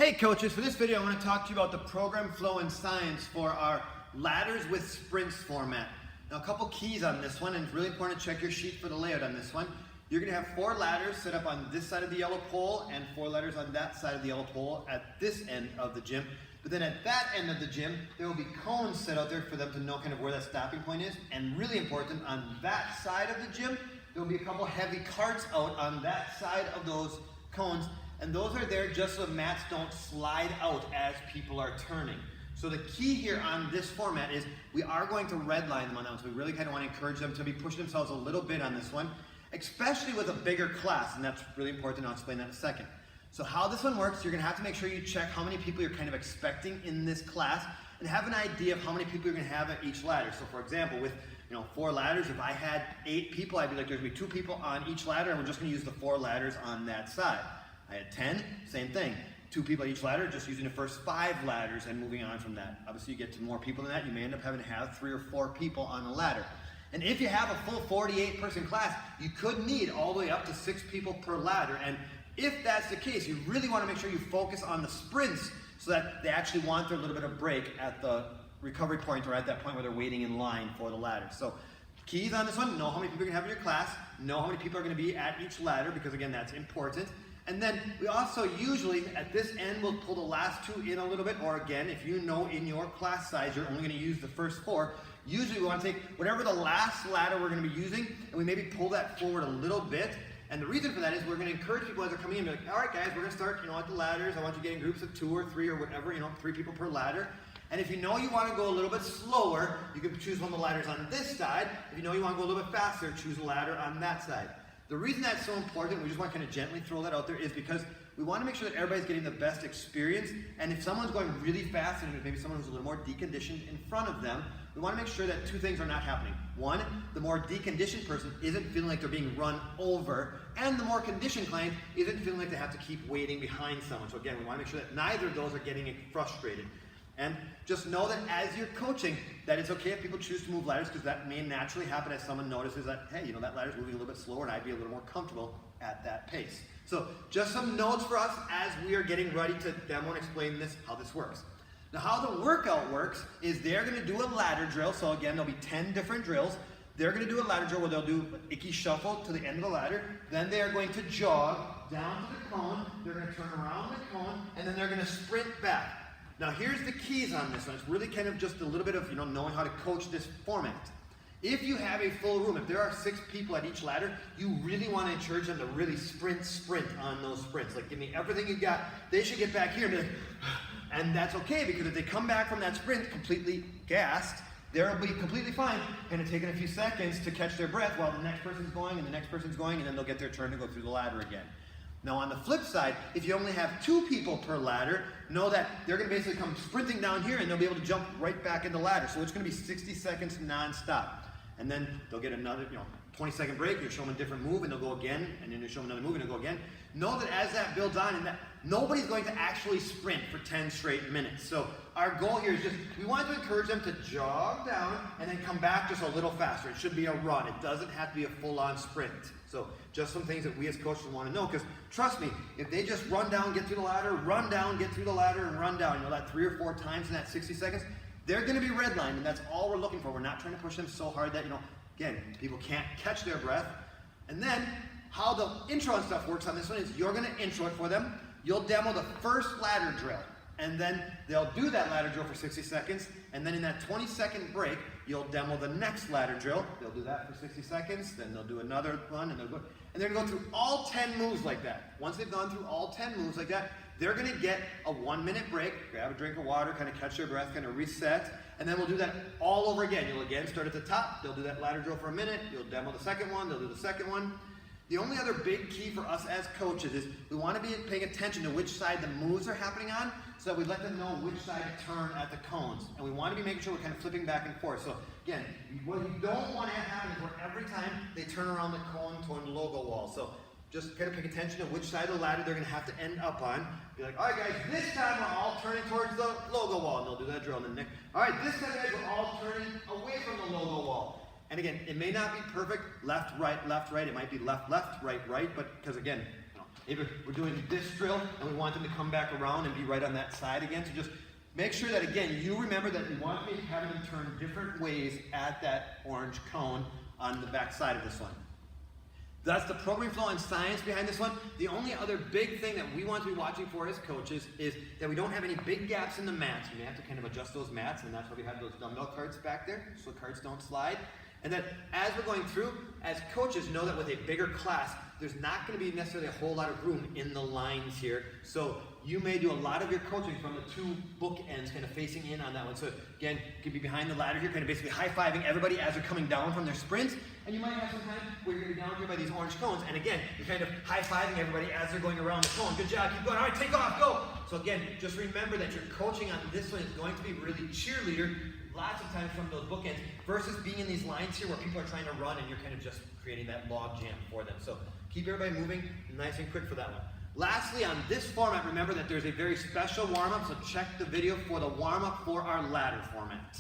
Hey coaches, for this video I want to talk to you about the program flow and science for our ladders with sprints format. Now a couple keys on this one, and it's really important to check your sheet for the layout on this one. You're going to have 4 ladders set up on this side of the yellow pole and 4 ladders on that side of the yellow pole at this end of the gym. But then at that end of the gym, there will be cones set out there for them to know kind of where that stopping point is. And really important, on that side of the gym, there will be a couple heavy carts out on that side of those cones. And those are there just so the mats don't slide out as people are turning. So the key here on this format is we are going to redline them on that one. So we really kind of want to encourage them to be pushing themselves a little bit on this one, especially with a bigger class. And that's really important. I'll explain that in a second. So how this one works, you're going to have to make sure you check how many people you're kind of expecting in this class and have an idea of how many people you're going to have at each ladder. So for example, with 4 ladders, if I had 8 people, I'd be like, there's going to be 2 people on each ladder, and we're just going to use the 4 ladders on that side. I had 10, same thing. 2 people at each ladder, just using the first 5 ladders and moving on from that. Obviously, you get to more people than that, you may end up having to have 3 or 4 people on a ladder. And if you have a full 48-person class, you could need all the way up to 6 people per ladder. And if that's the case, you really want to make sure you focus on the sprints so that they actually want their little bit of break at the recovery point or at that point where they're waiting in line for the ladder. So keys on this one, know how many people you're going to have in your class, know how many people are going to be at each ladder, because again, that's important. And then we also usually, at this end, we'll pull the last 2 in a little bit, or again, if you know in your class size you're only going to use the first 4, usually we want to take whatever the last ladder we're going to be using, and we maybe pull that forward a little bit. And the reason for that is we're going to encourage people as they're coming in, be like, all right guys, we're going to start, at the ladders. I want you to get in groups of 2 or 3 or whatever, 3 people per ladder. And if you know you want to go a little bit slower, you can choose one of the ladders on this side. If you know you want to go a little bit faster, choose a ladder on that side. The reason that's so important, we just want to kind of gently throw that out there, is because we want to make sure that everybody's getting the best experience. And if someone's going really fast and maybe someone who's a little more deconditioned in front of them, we want to make sure that 2 things are not happening. 1, the more deconditioned person isn't feeling like they're being run over, and the more conditioned client isn't feeling like they have to keep waiting behind someone. So again, we want to make sure that neither of those are getting frustrated. And just know that as you're coaching, that it's okay if people choose to move ladders, because that may naturally happen as someone notices that, hey, that ladder's moving a little bit slower and I'd be a little more comfortable at that pace. So just some notes for us as we are getting ready to demo and explain how this works. Now how the workout works is they're going to do a ladder drill. So again, there'll be 10 different drills. They're going to do a ladder drill where they'll do an icky shuffle to the end of the ladder. Then they're going to jog down to the cone. They're going to turn around the cone, and then they're going to sprint back. Now here's the keys on this one. It's really kind of just a little bit of knowing how to coach this format. If you have a full room, if there are 6 people at each ladder, you really want to encourage them to really sprint on those sprints. Like, give me everything you got. They should get back here and be like, and that's okay, because if they come back from that sprint completely gassed, they'll be completely fine, and it's taking a few seconds to catch their breath while the next person's going and the next person's going, and then they'll get their turn to go through the ladder again. Now on the flip side, if you only have 2 people per ladder, know that they're going to basically come sprinting down here and they'll be able to jump right back in the ladder. So it's going to be 60 seconds non-stop. And then they'll get another 20-second break, you show them a different move and they'll go again, and then you show them another move and they'll go again. Know that as that builds on, and that nobody's going to actually sprint for 10 straight minutes. So our goal here is we want to encourage them to jog down and then come back just a little faster. It should be a run. It doesn't have to be a full-on sprint. So just some things that we as coaches want to know, because trust me, if they just run down, get through the ladder, run down, get through the ladder, and run down, that 3 or 4 times in that 60 seconds, they're going to be redlined, and that's all we're looking for. We're not trying to push them so hard that, again, people can't catch their breath. And then how the intro and stuff works on this one is you're going to intro it for them. You'll demo the first ladder drill, and then they'll do that ladder drill for 60 seconds, and then in that 20-second break, you'll demo the next ladder drill. They'll do that for 60 seconds, then they'll do another one, and they're going to go through all 10 moves like that. Once they've gone through all 10 moves like that, they're going to get a 1-minute break, grab a drink of water, kind of catch their breath, kind of reset, and then we'll do that all over again. You'll again start at the top, they'll do that ladder drill for a minute, you'll demo the second one, they'll do the second one. The only other big key for us as coaches is we want to be paying attention to which side the moves are happening on, so that we let them know which side to turn at the cones. And we want to be making sure we're kind of flipping back and forth. So again, what you don't want to have happen is where every time they turn around the cone toward the logo wall. So just kind of pay attention to which side of the ladder they're going to have to end up on. Be like, all right guys, this time we're all turning towards the logo wall. And they'll do that drill. And then all right, this time guys, we're all turning away from the logo wall. And again, it may not be perfect left, right, it might be left, left, right, right, but because again, Maybe we're doing this drill and we want them to come back around and be right on that side again. So just make sure that, again, you remember that we want to be having them turn different ways at that orange cone on the back side of this one. That's the programming flow and science behind this one. The only other big thing that we want to be watching for as coaches is that we don't have any big gaps in the mats. We may have to kind of adjust those mats, and that's why we have those dumbbell carts back there, so carts don't slide. And then as we're going through, as coaches, know that with a bigger class, there's not going to be necessarily a whole lot of room in the lines here. So you may do a lot of your coaching from the two bookends kind of facing in on that one. So again, you could be behind the ladder here, kind of basically high-fiving everybody as they're coming down from their sprints. And you might have some time where you're going to be down here by these orange cones. And again, you're kind of high-fiving everybody as they're going around the cone. Good job, keep going. All right, take off, go. So again, just remember that your coaching on this one is going to be really cheerleader lots of times from those bookends versus being in these lines here where people are trying to run and you're kind of just creating that log jam for them. So keep everybody moving nice and quick for that one. Lastly, on this format, remember that there's a very special warm-up, so check the video for the warm-up for our ladder format.